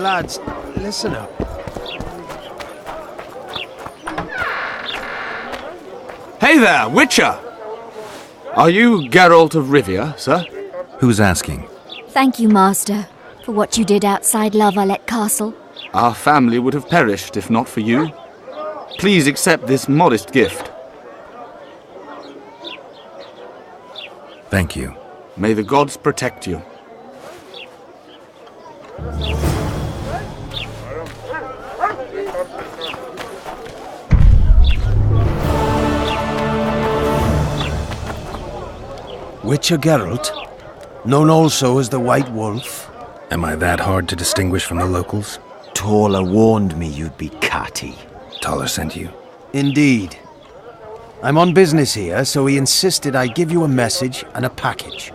Lads, listen up. Hey there, Witcher! Are you Geralt of Rivia, sir? Who's asking? Thank you, Master, for what you did outside La Valette Castle. Our family would have perished if not for you. Please accept this modest gift. Thank you. May the gods protect you. Witcher Geralt, known also as the White Wolf. Am I that hard to distinguish from the locals? Taller warned me you'd be catty. Taller sent you? Indeed. I'm on business here, so he insisted I give you a message and a package.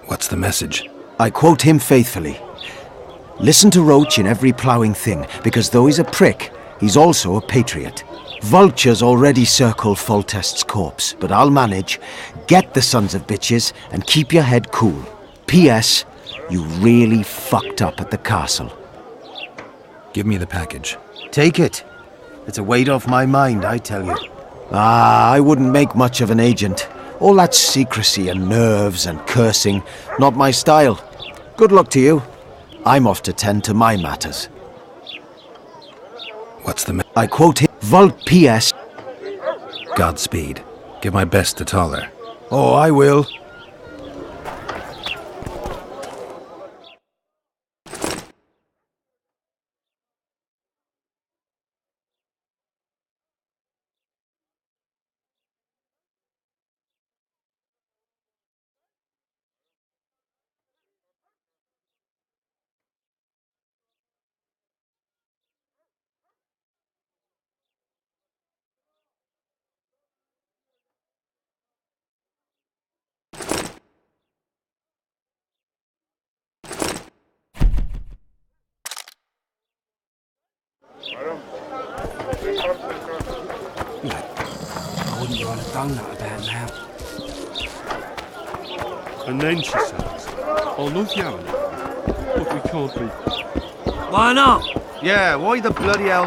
What's the message? I quote him faithfully. Listen to Roach in every ploughing thing, because though he's a prick, he's also a patriot. Vultures already circle Foltest's corpse, but I'll manage. Get the sons of bitches and keep your head cool. P.S. You really fucked up at the castle. Give me the package. Take it. It's a weight off my mind, I tell you. I wouldn't make much of an agent. All that secrecy and nerves and cursing, not my style. Good luck to you. I'm off to tend to my matters. What's the I quote him, Vult P.S. Godspeed. Give my best to Taller. Oh, I will. I wouldn't want to have done that about now. And then she says, I love you, Anna, but we can't be. Why not? Yeah, why the bloody hell?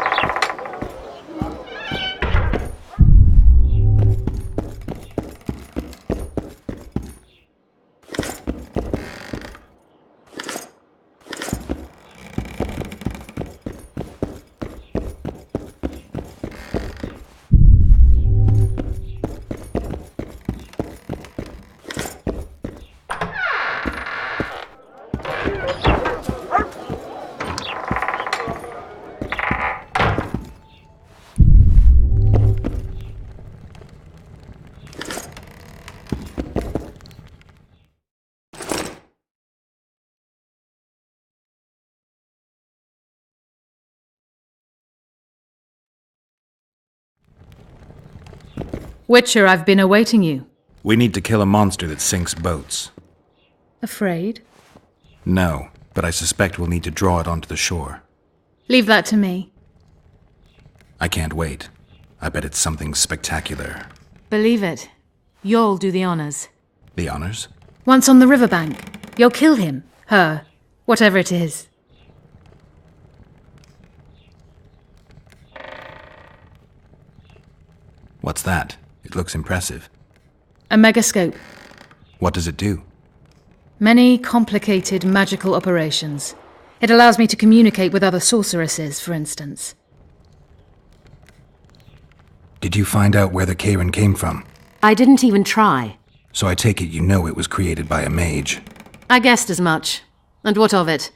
Witcher, I've been awaiting you. We need to kill a monster that sinks boats. Afraid? No, but I suspect we'll need to draw it onto the shore. Leave that to me. I can't wait. I bet it's something spectacular. Believe it. You'll do the honors. The honors? Once on the riverbank, you'll kill him, her, whatever it is. What's that? It looks impressive. A megascope. What does it do? Many complicated magical operations. It allows me to communicate with other sorceresses, for instance. Did you find out where the Karen came from? I didn't even try. So I take it you know it was created by a mage. I guessed as much. And what of it?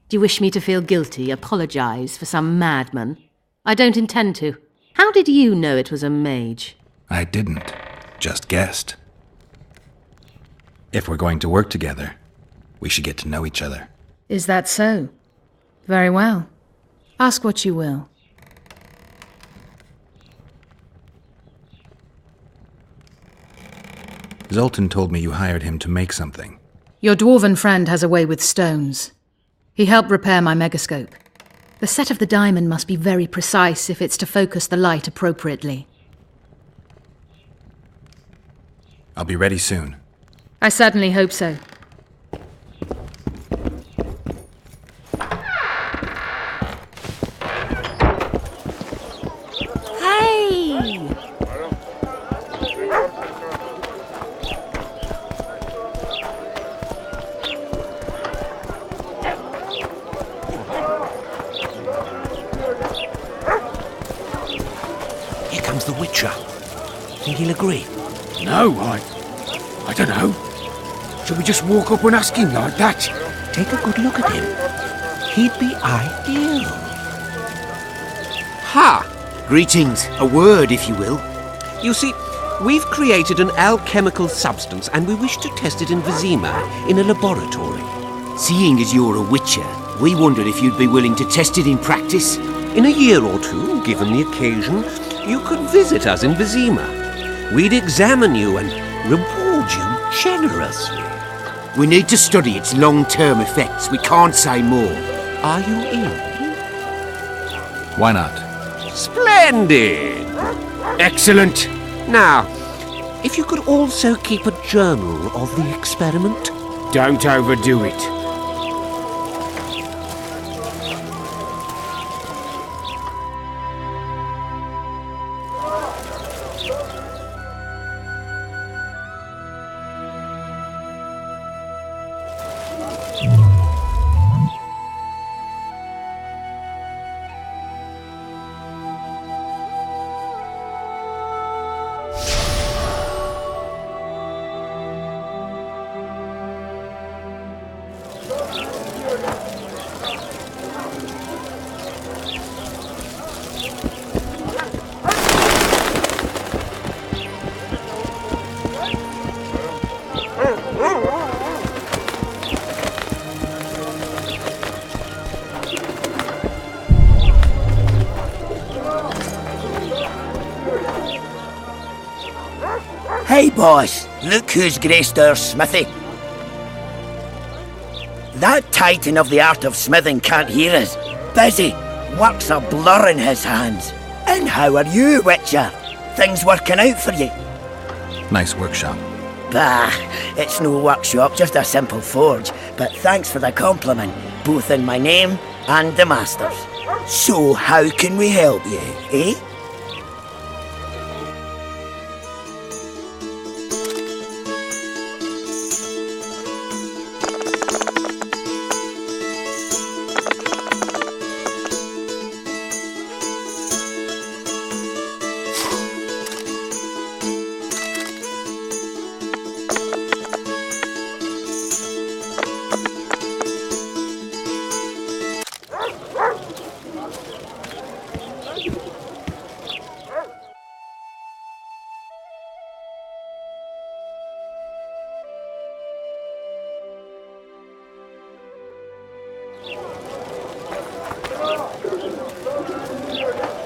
Do you wish me to feel guilty, apologize for some madman? I don't intend to. How did you know it was a mage? I didn't. Just guessed. If we're going to work together, we should get to know each other. Is that so? Very well. Ask what you will. Zoltan told me you hired him to make something. Your dwarven friend has a way with stones. He helped repair my megascope. The set of the diamond must be very precise if it's to focus the light appropriately. I'll be ready soon. I certainly hope so. becomes the Witcher. Think he'll agree? No, I don't know. Shall we just walk up and ask him like that? Take a good look at him. He'd be ideal. Ha! Greetings. A word, if you will. You see, we've created an alchemical substance and we wish to test it in Vizima, in a laboratory. Seeing as you're a witcher, we wondered if you'd be willing to test it in practice. In a year or two, given the occasion, you could visit us in Vizima. We'd examine you and reward you generously. We need to study its long-term effects. We can't say more. Are you in? Why not? Splendid! Excellent. Now, if you could also keep a journal of the experiment. Don't overdo it. Hey boss, look who's graced our smithy. That titan of the art of smithing can't hear us. Busy, work's a blur in his hands. And how are you, Witcher? Things working out for you? Nice workshop. Bah, it's no workshop, just a simple forge. But thanks for the compliment, both in my name and the master's. So how can we help you, eh?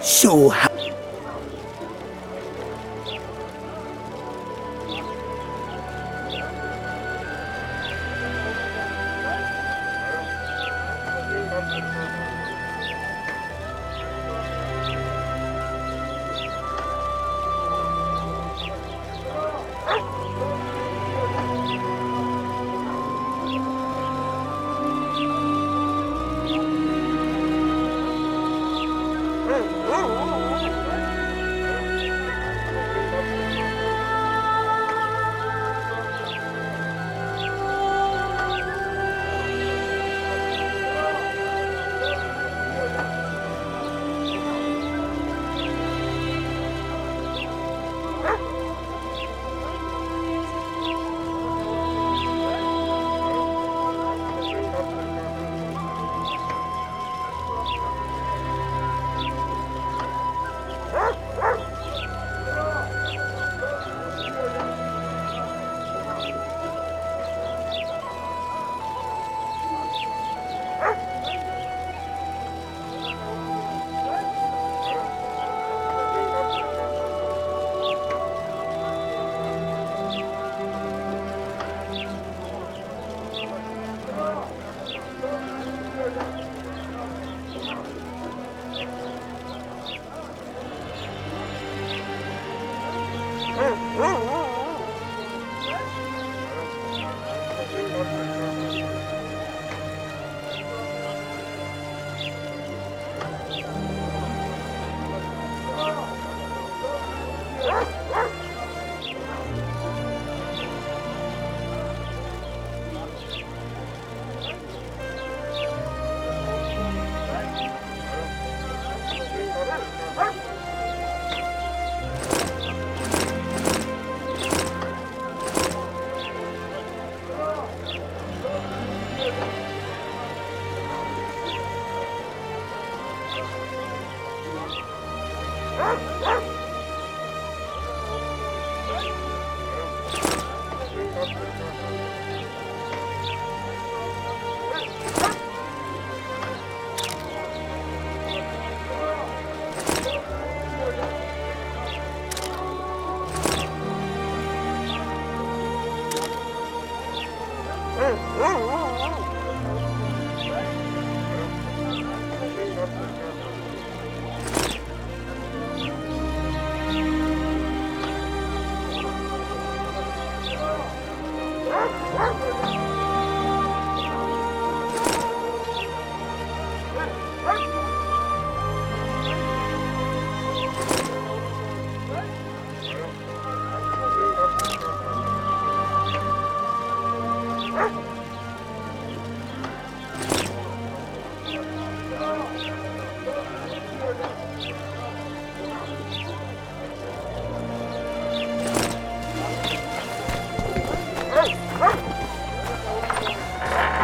So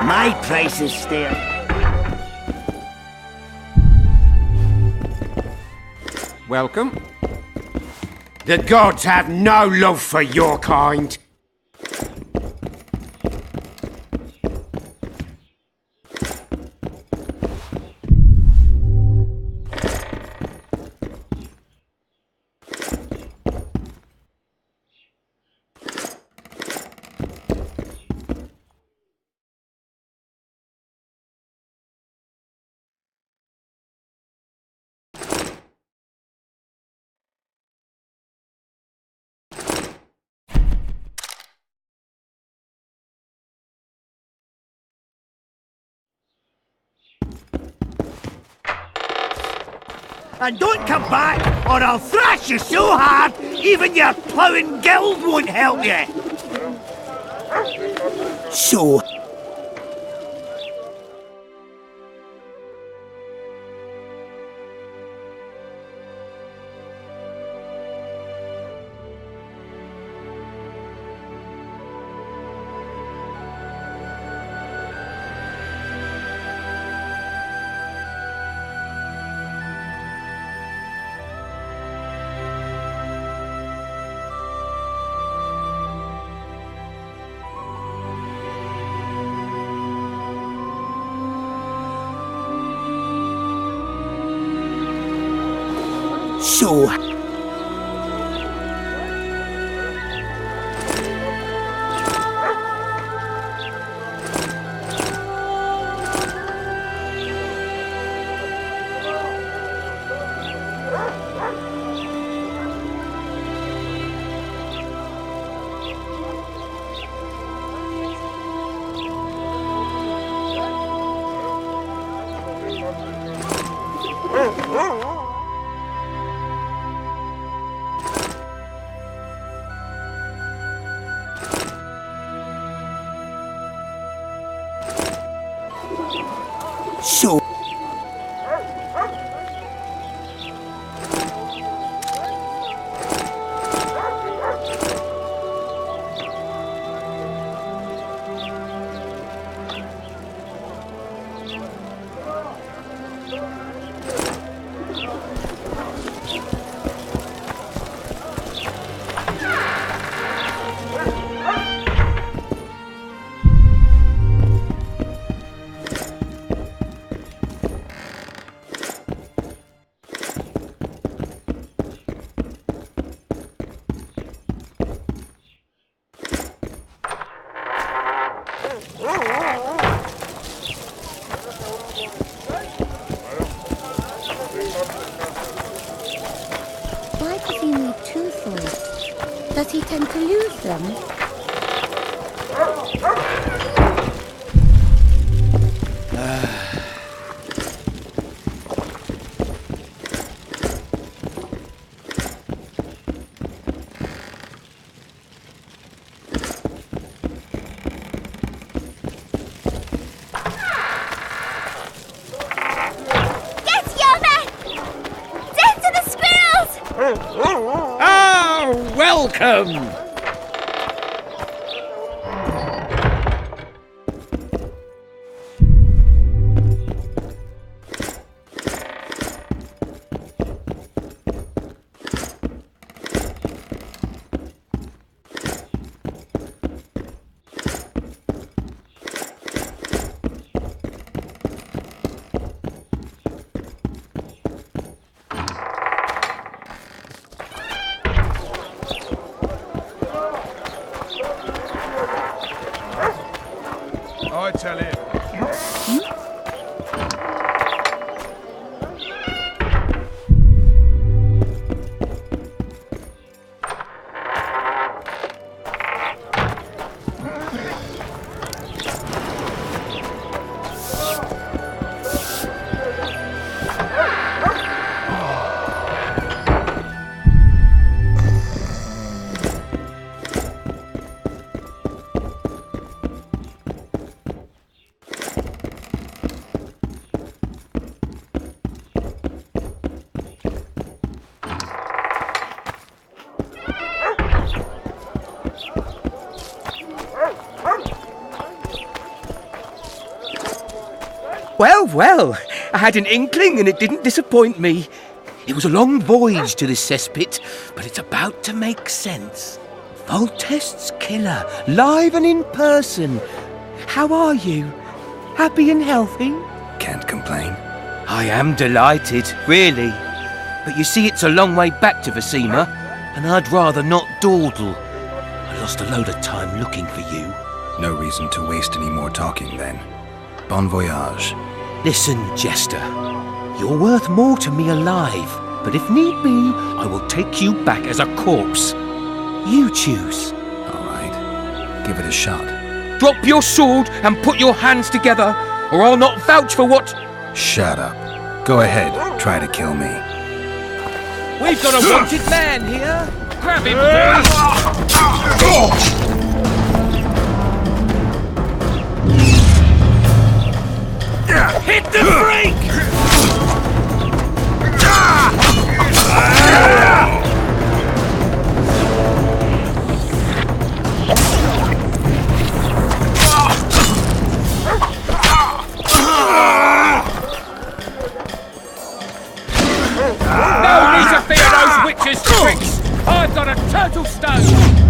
My price is stale. Welcome. The gods have no love for your kind. And don't come back, or I'll thrash you so hard, even your ploughing guild won't help you. So... So... So... Why does he need two swords? Does he tend to lose them? Ah, welcome! I tell him. Well, well, I had an inkling and it didn't disappoint me. It was a long voyage to this cesspit, but it's about to make sense. Voltest's killer, live and in person. How are you? Happy and healthy? Can't complain. I am delighted, really. But you see, it's a long way back to Vizima, and I'd rather not dawdle. I lost a load of time looking for you. No reason to waste any more talking then. Bon voyage. Listen, Jester. You're worth more to me alive, but if need be, I will take you back as a corpse. You choose. All right. Give it a shot. Drop your sword and put your hands together, or I'll not vouch for what... Shut up. Go ahead. Try to kill me. We've got a wanted man here. Grab him, Hit the brake! No need to fear those witches' tricks! I've got a turtle stone!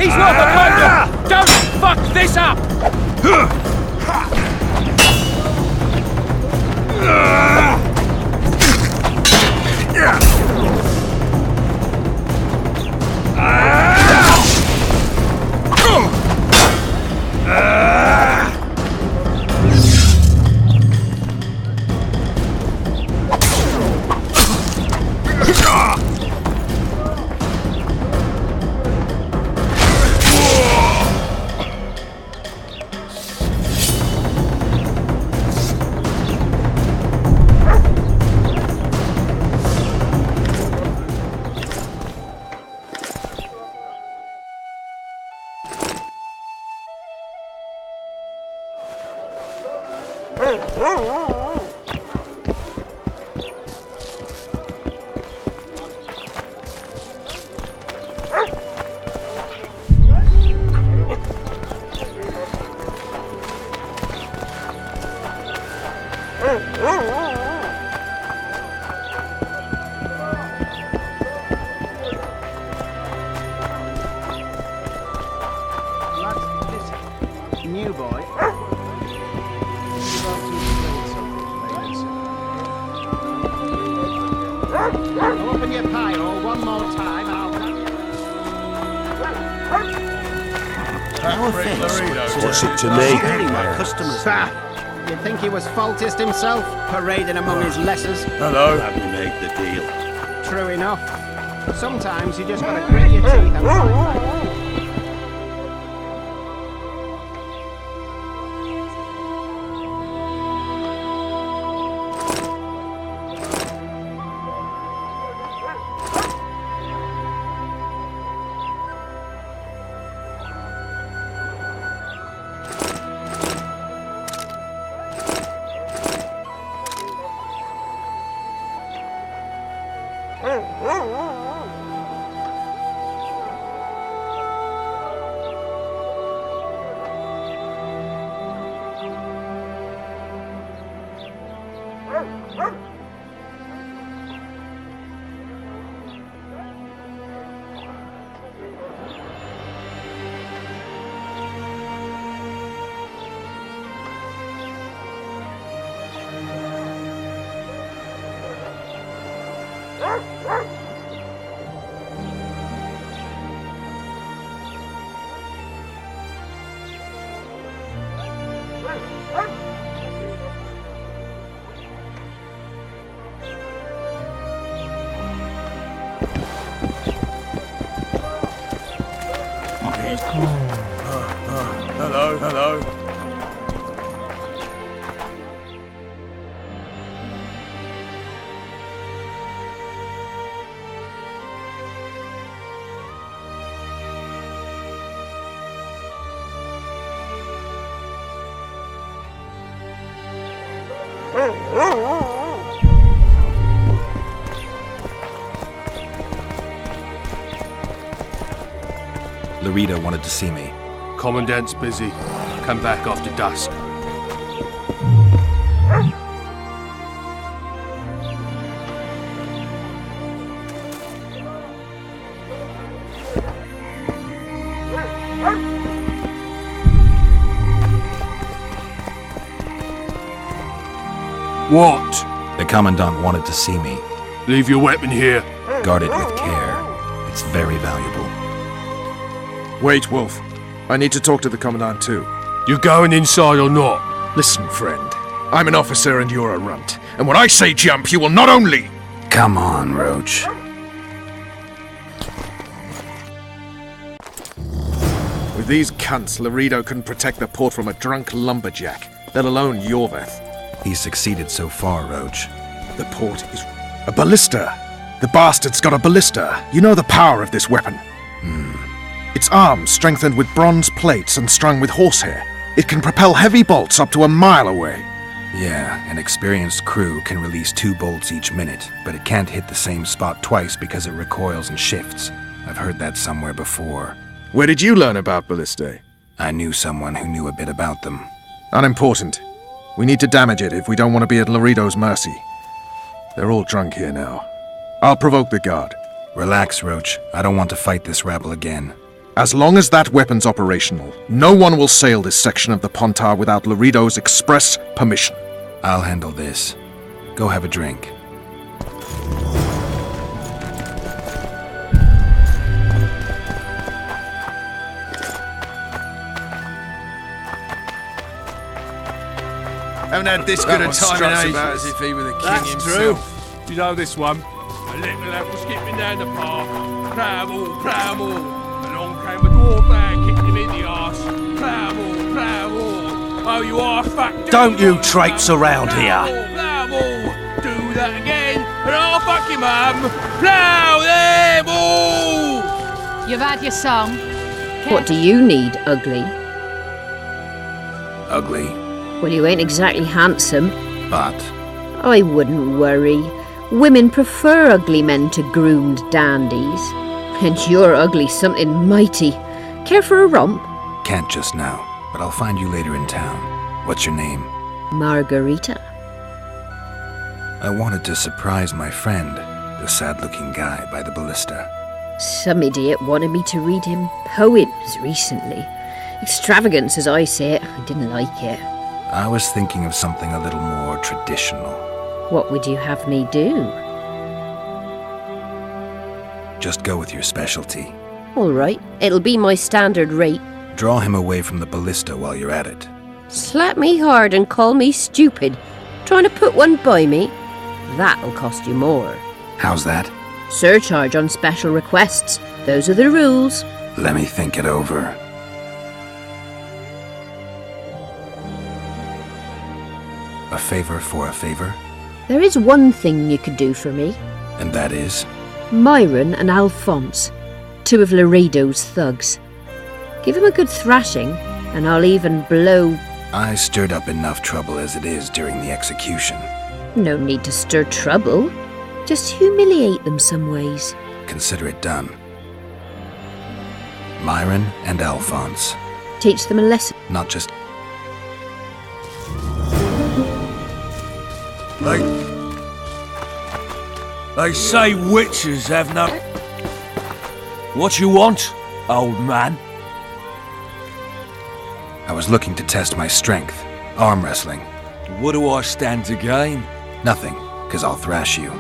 He's not the bundle! Don't fuck this up! New boy. Open your pyro one more time and I'll... No offense. What's it to me? My customers. You'd think he was faultist himself, parading among his lessers. Hello. Let me make the deal. True enough. Sometimes you just gotta grit your teeth and fight back. Hello, hello. Laredo wanted to see me. Commandant's busy. Come back after dusk. What? The Commandant wanted to see me. Leave your weapon here. Guard it with care. It's very valuable. Wait, Wolf. I need to talk to the Commandant too. You going inside or not? Listen, friend. I'm an officer and you're a runt. And when I say jump, you will not only... Come on, Roach. With these cunts, Laredo couldn't protect the port from a drunk lumberjack, let alone Yorveth. He's succeeded so far, Roach. The port is... a ballista! The bastard's got a ballista. You know the power of this weapon. Its arms strengthened with bronze plates and strung with horsehair. It can propel heavy bolts up to a mile away. Yeah, an experienced crew can release 2 bolts each minute, but it can't hit the same spot twice because it recoils and shifts. I've heard that somewhere before. Where did you learn about ballistae? I knew someone who knew a bit about them. Unimportant. We need to damage it if we don't want to be at Laredo's mercy. They're all drunk here now. I'll provoke the guard. Relax, Roach. I don't want to fight this rabble again. As long as that weapon's operational, no one will sail this section of the Pontar without Laredo's express permission. I'll handle this. Go have a drink. Haven't had this good a time in ages. As if he were the king That's himself. true. You know this one? A little apple skipping down the path. Plough-all. Along came a dwarf there, kicked him in the arse. Plough-all. Oh, you are fucked. Don't you traipse around here. Plough-all. Do that again, and I'll fuck you, mum. Plough them all. You've had your song. What do you need, ugly? Ugly? Well, you ain't exactly handsome. But? I wouldn't worry. Women prefer ugly men to groomed dandies. And you're ugly something mighty. Care for a romp? Can't just now, but I'll find you later in town. What's your name? Margarita. I wanted to surprise my friend, the sad-looking guy by the ballista. Some idiot wanted me to read him poems recently. Extravagance, as I say it. I didn't like it. I was thinking of something a little more traditional. What would you have me do? Just go with your specialty. All right, it'll be my standard rate. Draw him away from the ballista while you're at it. Slap me hard and call me stupid. Trying to put one by me? That'll cost you more. How's that? Surcharge on special requests. Those are the rules. Let me think it over. A favor for a favor? There is one thing you could do for me. And that is? Myron and Alphonse, 2 of Laredo's thugs. Give him a good thrashing, and I'll even blow... I stirred up enough trouble as it is during the execution. No need to stir trouble. Just humiliate them some ways. Consider it done. Myron and Alphonse. Teach them a lesson. Not just... They say witches have no... What you want, old man? I was looking to test my strength. Arm wrestling. What do I stand to gain? Nothing, 'cause I'll thrash you.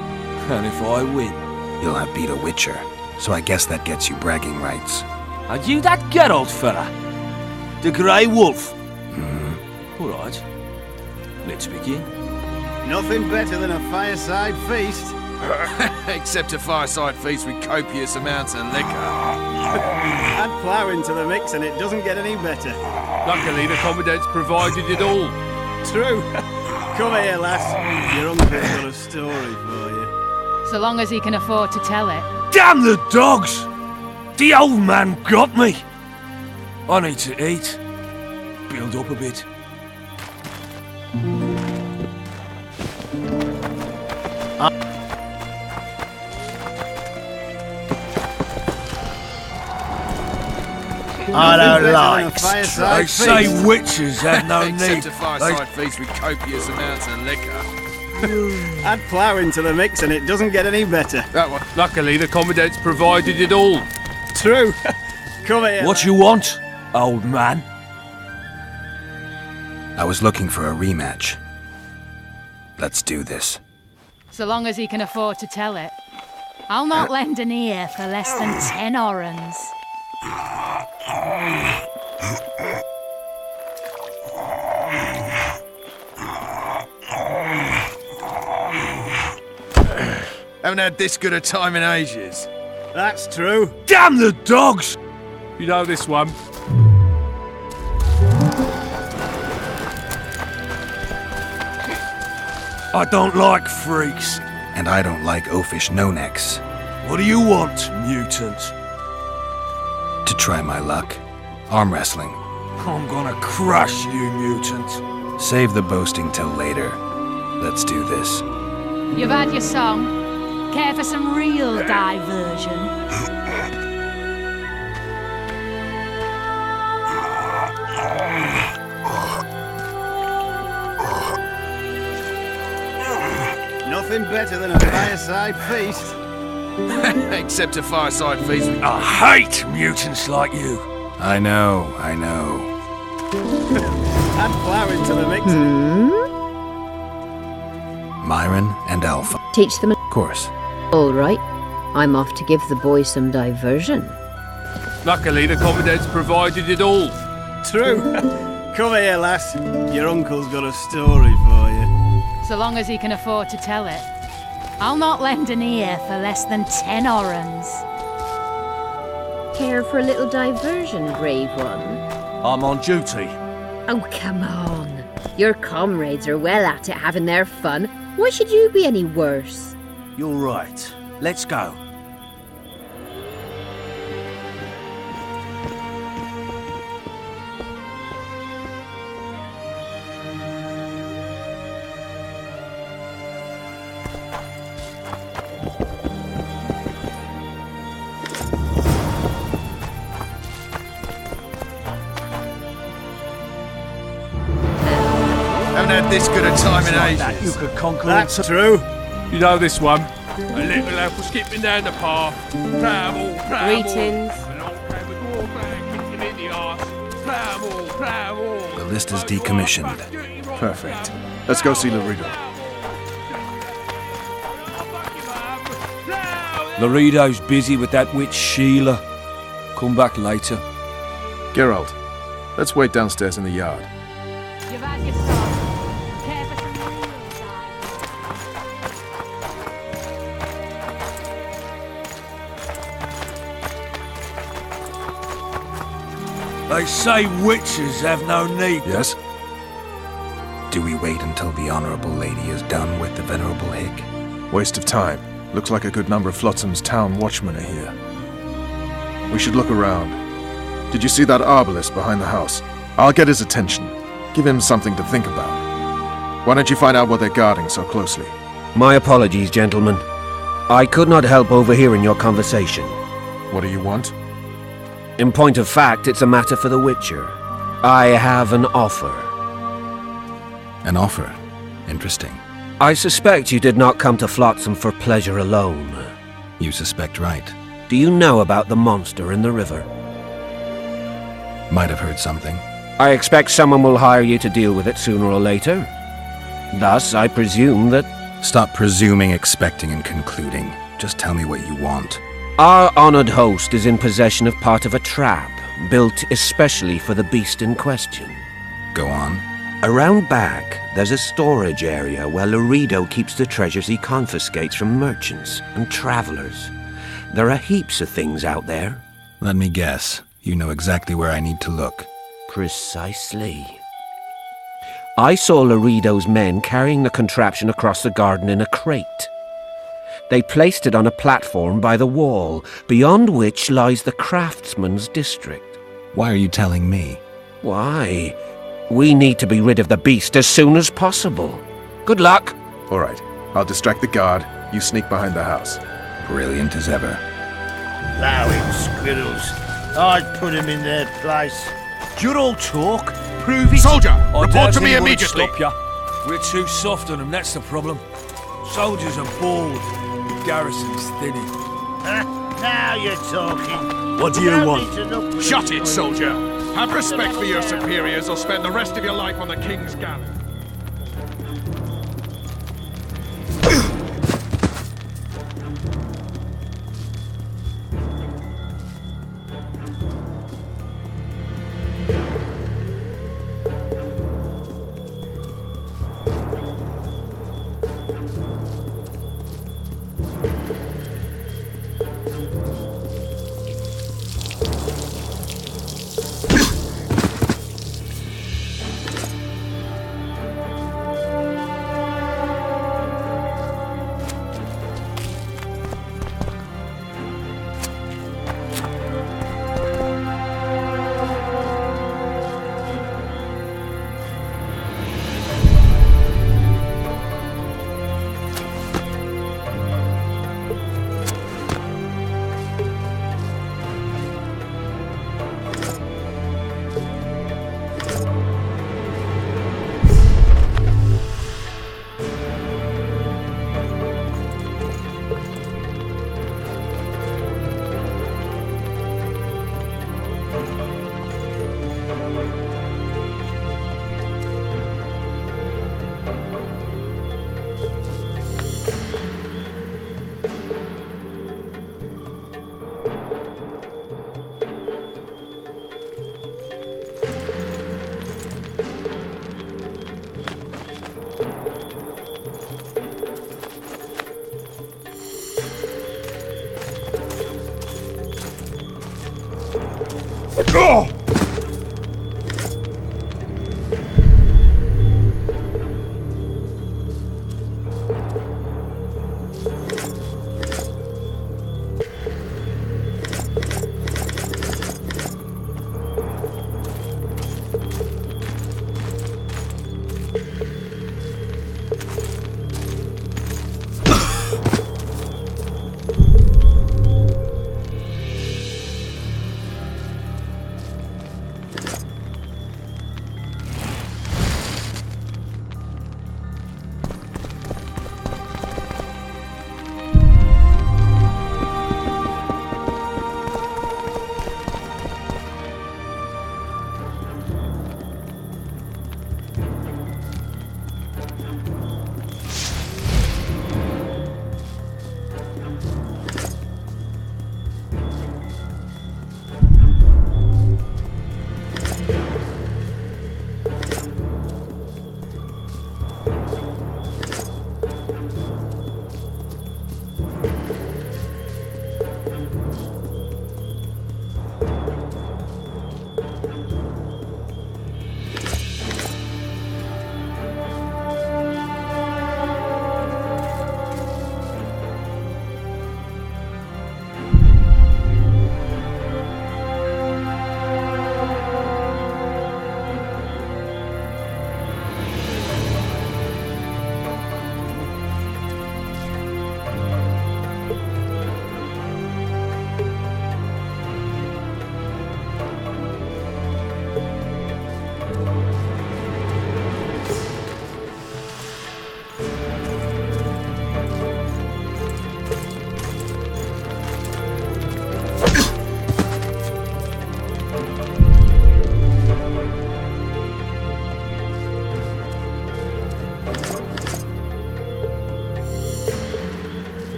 And if I win? You'll have beat a witcher, so I guess that gets you bragging rights. Are you that Geralt fella? The Grey Wolf? All right. Let's begin. Nothing better than a fireside feast. Except a fireside feast with copious amounts of liquor. Add plough into the mix and it doesn't get any better. Luckily, the Commandant's provided it all. True. Come here, lass. Your uncle's got a story for you. So long as he can afford to tell it. Damn the dogs! The old man got me! I need to eat. Build up a bit. I don't like They say witches have no need. Except a fireside feast with copious amounts of liquor. Add plough into the mix and it doesn't get any better. That one. Luckily, the Commandant's provided it all. True. Come here. What you want, old man? I was looking for a rematch. Let's do this. So long as he can afford to tell it. I'll not lend an ear for less than 10 orens. Haven't had this good a time in ages. That's true. Damn the dogs! You know this one. I don't like freaks. And I don't like oafish no-necks. What do you want, mutant? To try my luck. Arm wrestling. I'm gonna crush you, mutant. Save the boasting till later. Let's do this. You've had your song. Care for some real diversion? Nothing better than a fireside feast. Except a fireside feast with... I hate mutants like you. I know. Add plough into the mix. Myron and Alpha. Teach them. Of course. All right. I'm off to give the boys some diversion. Luckily, the Commandant's provided it all. True. Come here, lass. Your uncle's got a story for you. So long as he can afford to tell it. I'll not lend an ear for less than 10 orens. Care for a little diversion, brave one? I'm on duty. Oh, come on. Your comrades are well at it having their fun. Why should you be any worse? You're right. Let's go. Haven't had this good a time in ages. You could conquer. That's true. You know this one. A little lad was skipping down the path. Travel. Greetings. Along came a dwarf and kicked him in the arse. Travel. The list is decommissioned. Perfect. Let's go see Laredo. Laredo's busy with that witch Sheila. Come back later. Geralt, let's wait downstairs in the yard. You've had your song. Care for some real They say witches have no need. Yes? Do we wait until the Honourable Lady is done with the Venerable Hick? Waste of time. Looks like a good number of Flotsam's town watchmen are here. We should look around. Did you see that arbalist behind the house? I'll get his attention. Give him something to think about. Why don't you find out what they're guarding so closely? My apologies, gentlemen. I could not help overhearing your conversation. What do you want? In point of fact, it's a matter for the Witcher. I have an offer. An offer? Interesting. I suspect you did not come to Flotsam for pleasure alone. You suspect right. Do you know about the monster in the river? Might have heard something. I expect someone will hire you to deal with it sooner or later. Thus, I presume that Stop presuming, expecting, and concluding. Just tell me what you want. Our honored host is in possession of part of a trap, built especially for the beast in question. Go on. Around back, there's a storage area where Laredo keeps the treasures he confiscates from merchants and travelers. There are heaps of things out there. Let me guess. You know exactly where I need to look. Precisely. I saw Laredo's men carrying the contraption across the garden in a crate. They placed it on a platform by the wall, beyond which lies the craftsman's district. Why are you telling me? Why? We need to be rid of the beast as soon as possible. Good luck. All right. I'll distract the guard. You sneak behind the house. Brilliant as ever. Bowing squirrels. I'd put him in their place. You're all talk. Prove it. Soldier, I report doubt to me anyone would immediately. Stop ya. We're too soft on them, that's the problem. Soldiers are bored. The garrison's thinning. Now you're talking. What do you want? Shut it, soldier. Have respect for your superiors or spend the rest of your life on the king's galleys.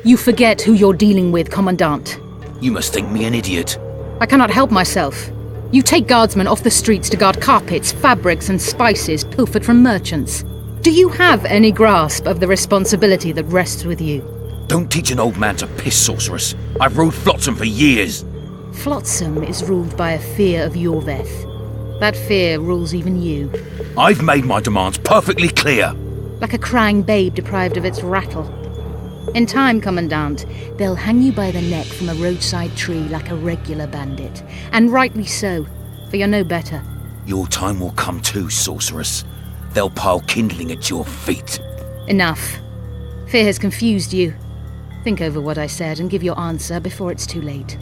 You forget who you're dealing with, Commandant. You must think me an idiot. I cannot help myself. You take guardsmen off the streets to guard carpets, fabrics and spices pilfered from merchants. Do you have any grasp of the responsibility that rests with you? Don't teach an old man to piss, sorceress. I've ruled Flotsam for years. Flotsam is ruled by a fear of Yorveth. That fear rules even you. I've made my demands perfectly clear. Like a crying babe deprived of its rattle. In time, Commandant, they'll hang you by the neck from a roadside tree like a regular bandit. And rightly so, for you're no better. Your time will come too, sorceress. They'll pile kindling at your feet. Enough. Fear has confused you. Think over what I said and give your answer before it's too late.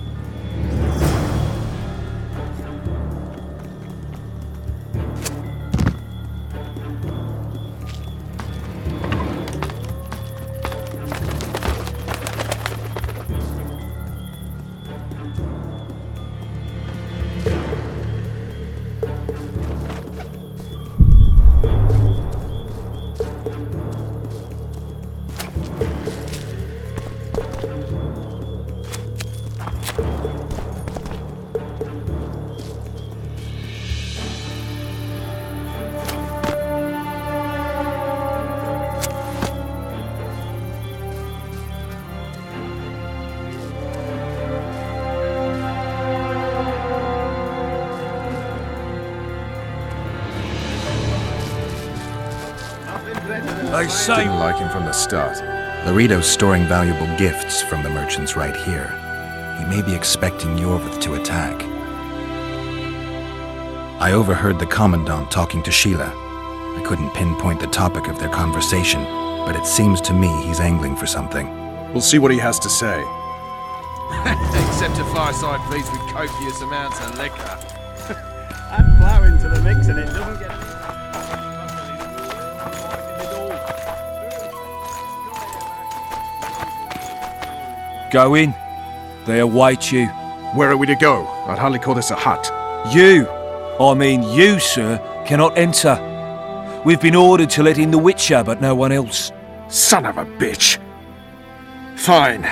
I say... Didn't like him from the start. Laredo's storing valuable gifts from the merchants right here. He may be expecting Yorveth to attack. I overheard the Commandant talking to Sheila. I couldn't pinpoint the topic of their conversation, but it seems to me he's angling for something. We'll see what he has to say. Except a fireside feast with copious amounts of liquor. Add plough into the mix and it doesn't get... Go in. They await you. Where are we to go? I'd hardly call this a hut. You, I mean you, sir, cannot enter. We've been ordered to let in the Witcher, but no one else. Son of a bitch! Fine.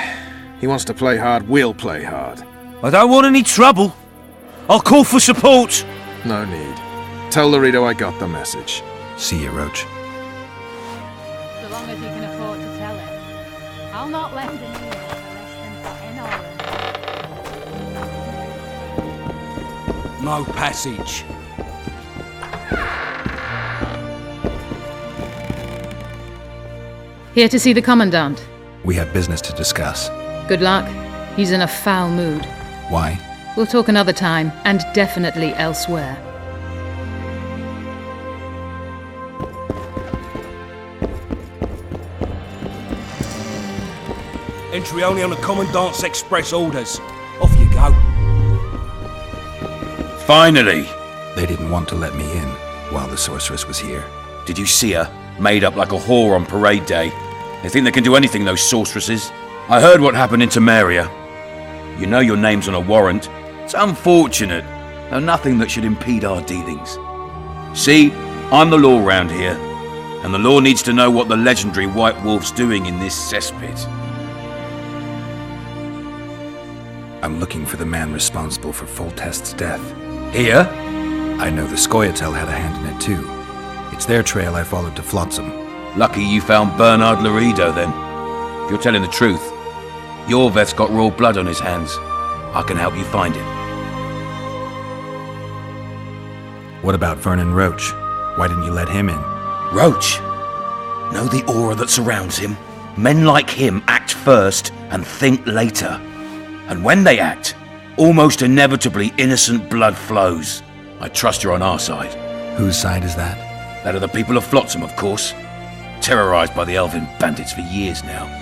He wants to play hard, we'll play hard. I don't want any trouble. I'll call for support. No need. Tell Laredo I got the message. See you, Roach. So long as you can afford to tell it. I'll not lend an ear for less than 10 hours. No passage. Here to see the Commandant. We have business to discuss. Good luck. He's in a foul mood. Why? We'll talk another time, and definitely elsewhere. Entry only on the Commandant's express orders. Off you go. Finally! They didn't want to let me in while the sorceress was here. Did you see her? Made up like a whore on parade day. They think they can do anything, those sorceresses. I heard what happened in Temeria. You know your name's on a warrant. It's unfortunate, though nothing that should impede our dealings. See, I'm the law round here, and the law needs to know what the legendary White Wolf's doing in this cesspit. I'm looking for the man responsible for Foltest's death. Here? I know the Scoia'tael had a hand in it too. It's their trail I followed to Flotsam. Lucky you found Bernard Laredo then. If you're telling the truth, Yorveth's got royal blood on his hands. I can help you find him. What about Vernon Roach? Why didn't you let him in? Roach? Know the aura that surrounds him? Men like him act first and think later. And when they act, almost inevitably innocent blood flows. I trust you're on our side. Whose side is that? That of the people of Flotsam, of course. Terrorized by the elven bandits for years now.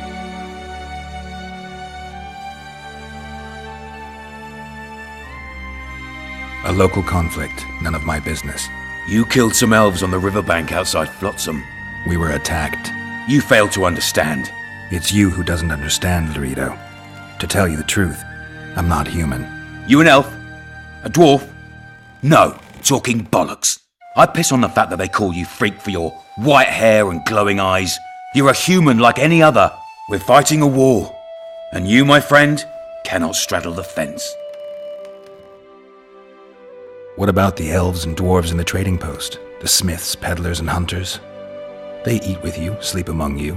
A local conflict, none of my business. You killed some elves on the riverbank outside Flotsam. We were attacked. You failed to understand. It's you who doesn't understand, Laredo. To tell you the truth, I'm not human. You an elf? A dwarf? No, talking bollocks. I piss on the fact that they call you freak for your white hair and glowing eyes. You're a human like any other. We're fighting a war. And you, my friend, cannot straddle the fence. What about the elves and dwarves in the trading post? The smiths, peddlers, and hunters? They eat with you, sleep among you.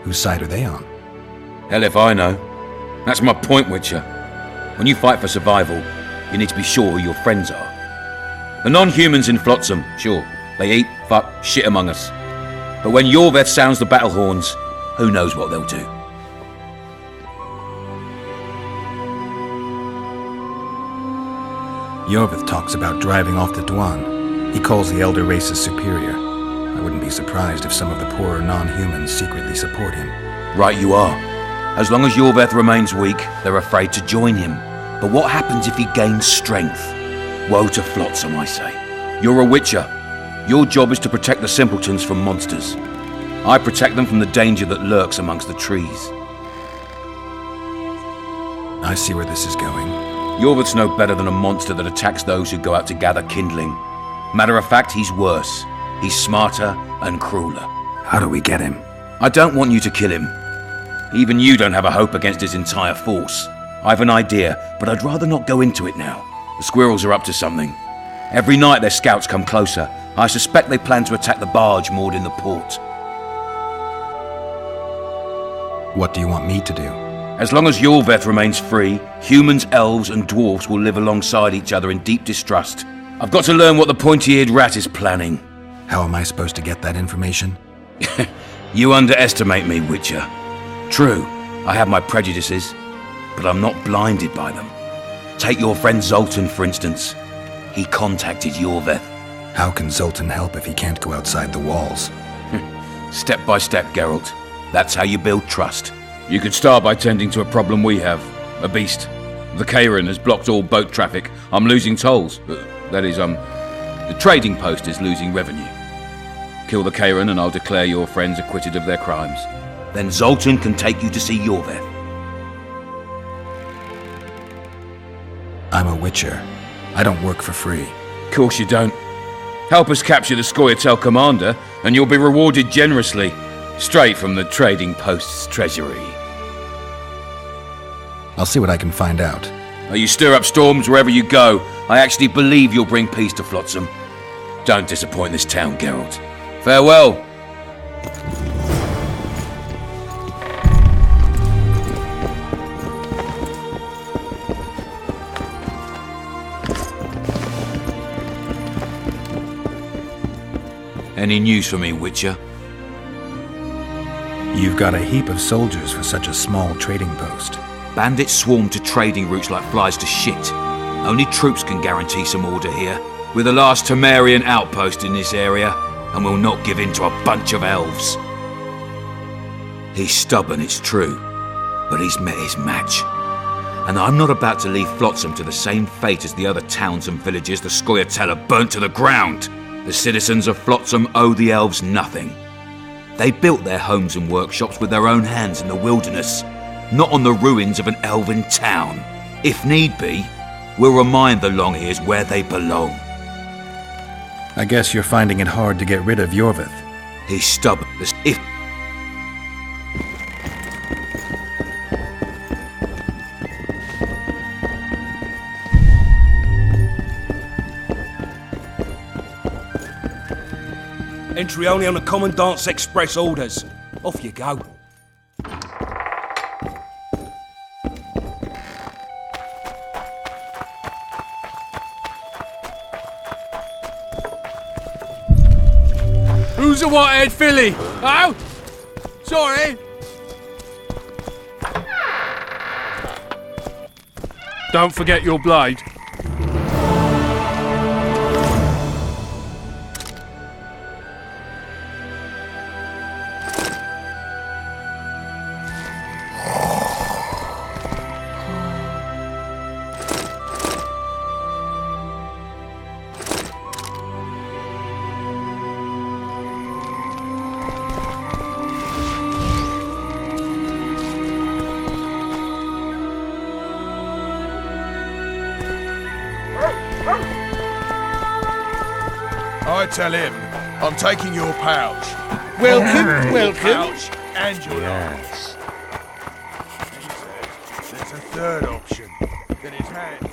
Whose side are they on? Hell if I know. That's my point, Witcher. When you fight for survival, you need to be sure who your friends are. The non-humans in Flotsam, sure, they eat, fuck, shit among us. But when Yorveth sounds the battle horns, who knows what they'll do. Yorveth talks about driving off the Dwan. He calls the elder races superior. I wouldn't be surprised if some of the poorer non-humans secretly support him. Right you are. As long as Yorveth remains weak, they're afraid to join him. But what happens if he gains strength? Woe to Flotsam, I say. You're a witcher. Your job is to protect the simpletons from monsters. I protect them from the danger that lurks amongst the trees. I see where this is going. Yorveth's no better than a monster that attacks those who go out to gather kindling. Matter of fact, he's worse. He's smarter and crueler. How do we get him? I don't want you to kill him. Even you don't have a hope against his entire force. I've an idea, but I'd rather not go into it now. The squirrels are up to something. Every night their scouts come closer. I suspect they plan to attack the barge moored in the port. What do you want me to do? As long as Yorveth remains free, humans, elves, and dwarfs will live alongside each other in deep distrust. I've got to learn what the pointy-eared rat is planning. How am I supposed to get that information? You underestimate me, Witcher. True, I have my prejudices, but I'm not blinded by them. Take your friend Zoltan, for instance. He contacted Yorveth. How can Zoltan help if he can't go outside the walls? Step by step, Geralt. That's how you build trust. You could start by tending to a problem we have. A beast. The Kairan has blocked all boat traffic. I'm losing tolls. That is, the trading post is losing revenue. Kill the Kairan and I'll declare your friends acquitted of their crimes. Then Zoltan can take you to see Yorveth. I'm a witcher. I don't work for free. Course you don't. Help us capture the Scoia'tael commander, and you'll be rewarded generously. Straight from the trading post's treasury. I'll see what I can find out. You stir up storms wherever you go. I actually believe you'll bring peace to Flotsam. Don't disappoint this town, Geralt. Farewell. Any news for me, Witcher? You've got a heap of soldiers for such a small trading post. Bandits swarm to trading routes like flies to shit. Only troops can guarantee some order here. We're the last Temerian outpost in this area, and we'll not give in to a bunch of elves. He's stubborn, it's true, but he's met his match. And I'm not about to leave Flotsam to the same fate as the other towns and villages the Scoia'tael have burnt to the ground. The citizens of Flotsam owe the elves nothing. They built their homes and workshops with their own hands in the wilderness, not on the ruins of an elven town. If need be, we'll remind the Longears where they belong. I guess you're finding it hard to get rid of Yorvith. He's stubborn. If Entry only on the Commandant's express orders. Off you go. Who's a white-haired filly? Oh? Sorry. Don't forget your blade. I tell him I'm taking your pouch. Welcome, welcome. Pouch and your knife. He says there's a third option that is handy.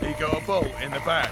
He got a bolt in the back.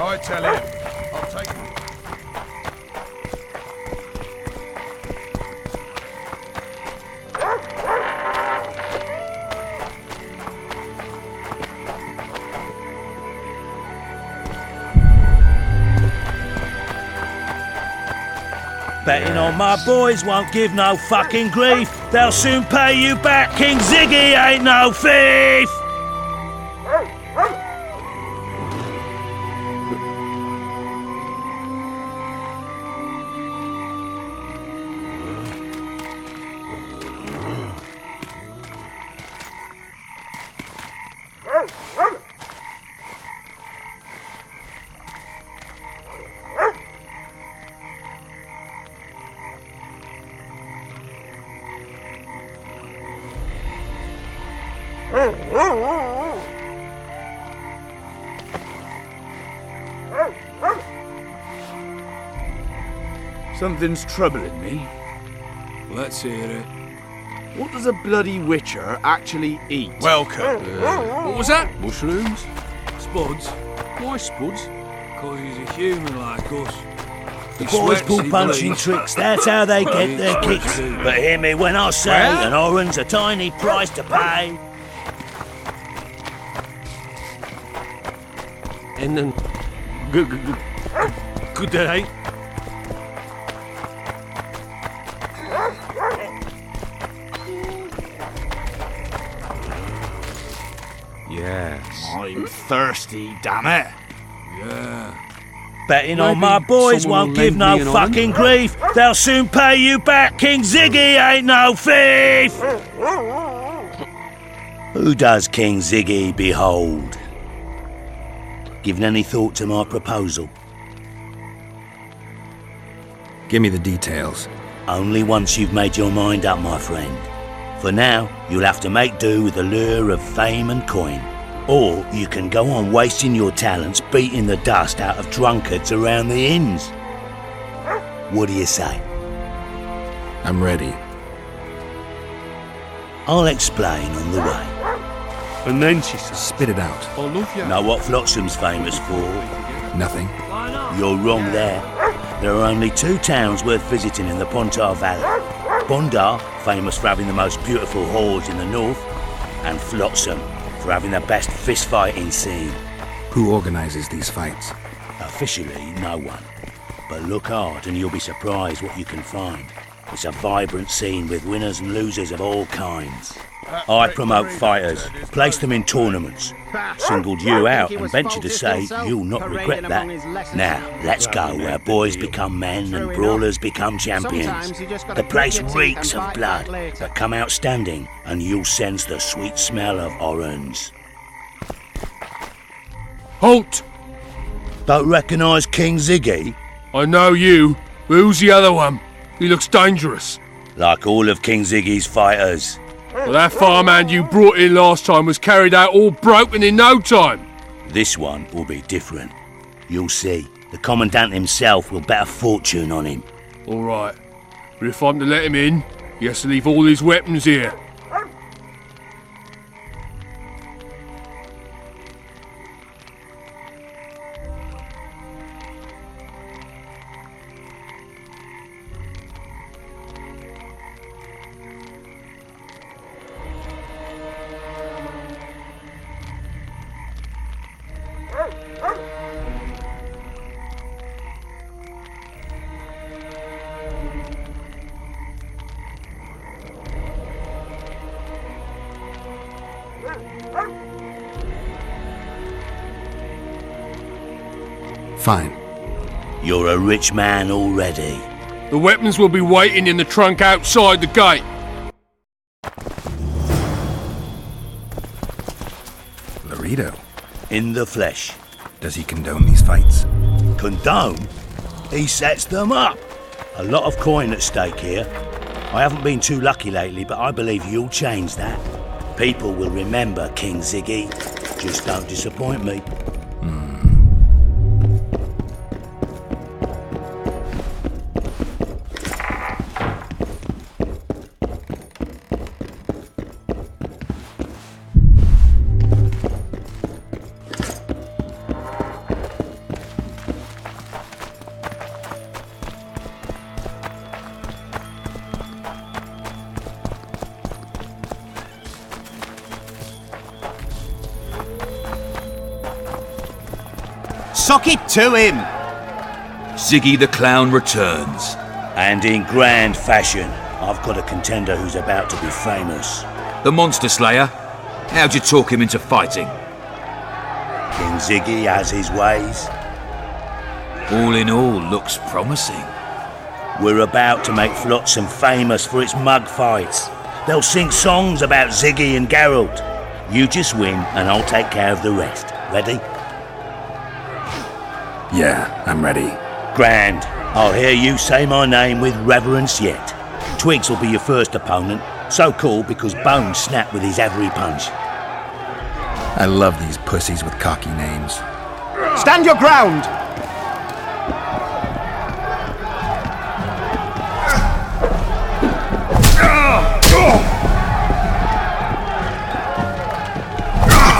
I tell him. I'll take him. Betting on my boys won't give no fucking grief. They'll soon pay you back. King Ziggy ain't no thief! Something's troubling me. Let's hear it. What does a bloody witcher actually eat? Welcome. What was that? Mushrooms? Spuds? Why spuds? Because he's a human like us. The boys pull punching tricks, that's how they get their kicks. But hear me when I say an orange's a tiny price to pay. And then... Good day. Yes. I'm thirsty, damn it. Yeah. Betting on my boys won't give no fucking grief. They'll soon pay you back. King Ziggy ain't no thief! Who does King Ziggy behold? Given any thought to my proposal? Give me the details. Only once you've made your mind up, my friend. For now, you'll have to make do with the lure of fame and coin. Or you can go on wasting your talents beating the dust out of drunkards around the inns. What do you say? I'm ready. I'll explain on the way. And then she says... Spit it out. I love you. Know what Flotsam's famous for? Nothing. You're wrong there. There are only 2 towns worth visiting in the Pontar Valley. Bondar, famous for having the most beautiful whores in the north, and Flotsam, for having the best fist-fighting scene. Who organises these fights? Officially, no one. But look hard and you'll be surprised what you can find. It's a vibrant scene with winners and losers of all kinds. I promote fighters, place them in tournaments. Singled you out and venture to say you'll not regret that. Now, let's go where boys become men and brawlers become champions. The place reeks of blood, but come out standing and you'll sense the sweet smell of orange. Halt! Don't recognise King Ziggy? I know you, but who's the other one? He looks dangerous. Like all of King Ziggy's fighters. Well, that farmhand you brought in last time was carried out all broken in no time. This one will be different. You'll see. The Commandant himself will bet a fortune on him. All right. But if I'm to let him in, he has to leave all his weapons here. Fine. You're a rich man already. The weapons will be waiting in the trunk outside the gate. Laredo. In the flesh. Does he condone these fights? Condone? He sets them up. A lot of coin at stake here. I haven't been too lucky lately, but I believe you'll change that. People will remember King Ziggy. Just don't disappoint me. Suck it to him! Ziggy the Clown returns. And in grand fashion, I've got a contender who's about to be famous. The Monster Slayer? How'd you talk him into fighting? King Ziggy has his ways. All in all, looks promising. We're about to make Flotsam famous for its mug fights. They'll sing songs about Ziggy and Geralt. You just win, and I'll take care of the rest. Ready? Yeah, I'm ready. Grand. I'll hear you say my name with reverence yet. Twigs will be your first opponent. So called because Bones snapped with his every punch. I love these pussies with cocky names. Stand your ground!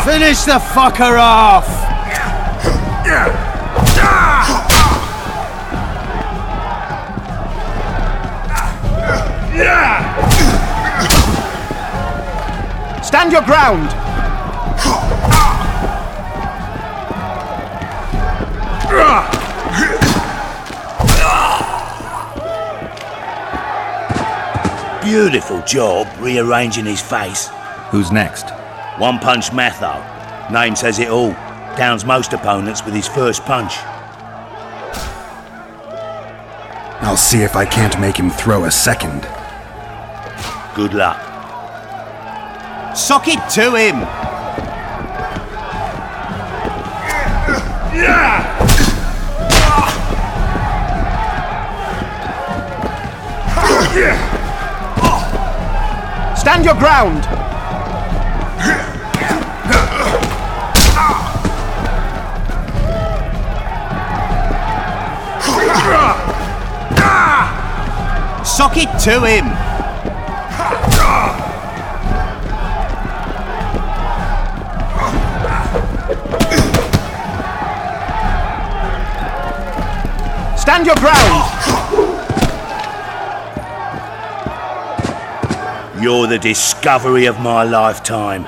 Finish the fucker off! Stand your ground! Beautiful job rearranging his face. Who's next? One Punch Matho. Name says it all. Downs most opponents with his first punch. I'll see if I can't make him throw a second. Good luck. Suck it to him! Stand your ground! Suck it to him! Stand your ground! You're the discovery of my lifetime.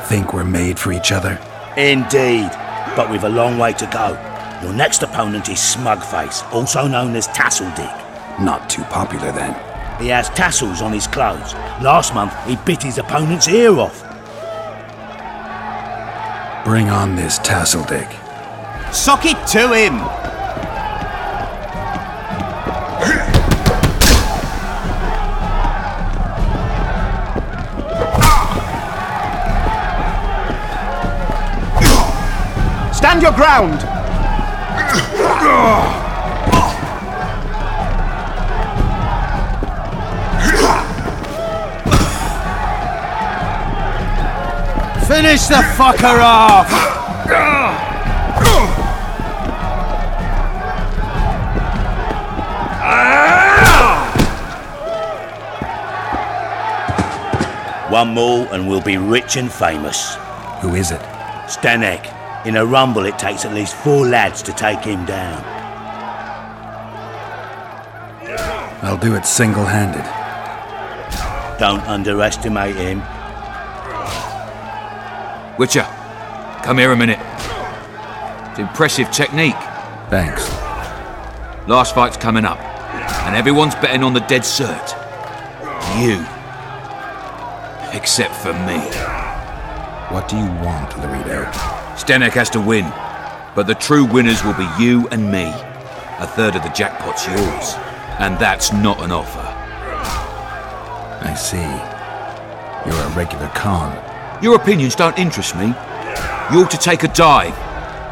Think we're made for each other? Indeed, but we've a long way to go. Your next opponent is Smugface, also known as Tasseldick. Not too popular then. He has tassels on his clothes. Last month, he bit his opponent's ear off. Bring on this Tasseldick. Suck it to him! Stand your ground! Finish the fucker off! One more and we'll be rich and famous. Who is it? Stanek. In a rumble, it takes at least 4 lads to take him down. I'll do it single-handed. Don't underestimate him. Witcher, come here a minute. It's impressive technique. Thanks. Last fight's coming up, and everyone's betting on the dead cert. You. Except for me. What do you want, Laredo? Stanek has to win, but the true winners will be you and me. A third of the jackpot's yours, and that's not an offer. I see. You're a regular con. Your opinions don't interest me. You ought to take a dive.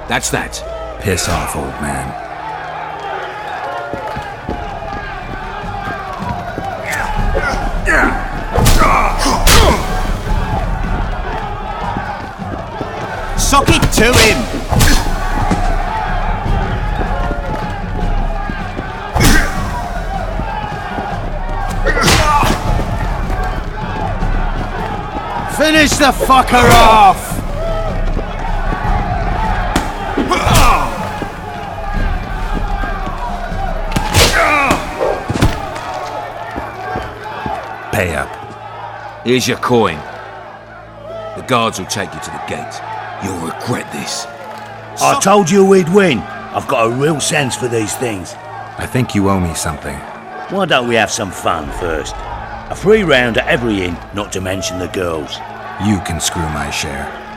That's that. Piss off, old man. Suck it to him! Finish the fucker off! Pay up. Here's your coin. The guards will take you to the gate. You'll regret this. I told you we'd win. I've got a real sense for these things. I think you owe me something. Why don't we have some fun first? A free round at every inn, not to mention the girls. You can screw my share.